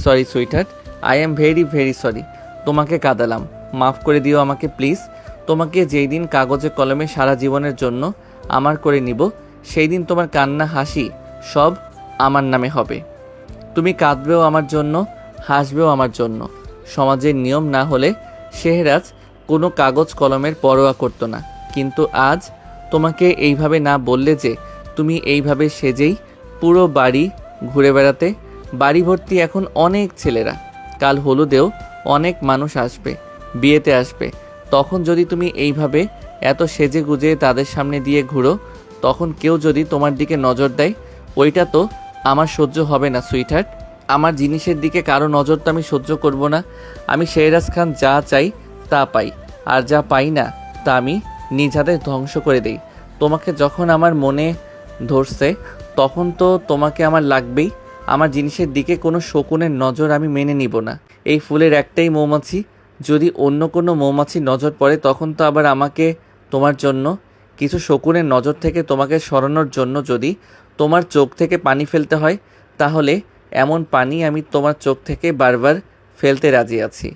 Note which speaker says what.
Speaker 1: Sorry sweetheart, I am very very sorry. তোমাকে কাঁদালাম, মাফ করে দিও আমাকে প্লিজ। তোমাকে যেই দিন কাগজে কলমে সারা জীবনের জন্য আমার করে নিব, সেই দিন তোমার কান্না হাসি সব আমার নামে হবে। তুমি কাঁদবেও আমার জন্য, হাসবেও আমার জন্য। সমাজের নিয়ম না হলে শেহরাজ কোনো কাগজ কলমের পরোয়া করতো না, কিন্তু আজ তোমাকে এইভাবে না বললে যে তুমি এইভাবে সেজেই পুরো বাড়ি ঘুরে বেড়াতে। বাড়ি ভর্তি এখন অনেক ছেলেরা, কাল হলুদেও অনেক মানুষ আসবে, বিয়েতে আসবে। তখন যদি তুমি এইভাবে এত সেজে গুজে তাদের সামনে দিয়ে ঘুরো, তখন কেউ যদি তোমার দিকে নজর দেয়, ওইটা তো আমার সহ্য হবে না সুইটহার্ট। আমার জিনিসের দিকে কারো নজর তো আমি সহ্য করব না। আমি শেহরাজ খান যা চাই তা পাই, আর যা পাই না তা আমি নিজ হাতে ধ্বংস করে দেই। তোমাকে যখন আমার মনে ধরছে, তখন তো তোমাকে আমার লাগবেই। আমার জিনিসের দিকে কোনো শকুনের নজর আমি মেনে নিব না। এই ফুলের একটাই মৌমাছি, যদি অন্য কোনো মৌমাছির নজর পড়ে, তখন তো আবার আমাকে তোমার জন্য কিছু শকুনের নজর থেকে তোমাকে সরানোর জন্য যদি তোমার চোখ থেকে পানি ফেলতে হয়, তাহলে এমন পানি আমি তোমার চোখ থেকে বারবার ফেলতে রাজি আছি।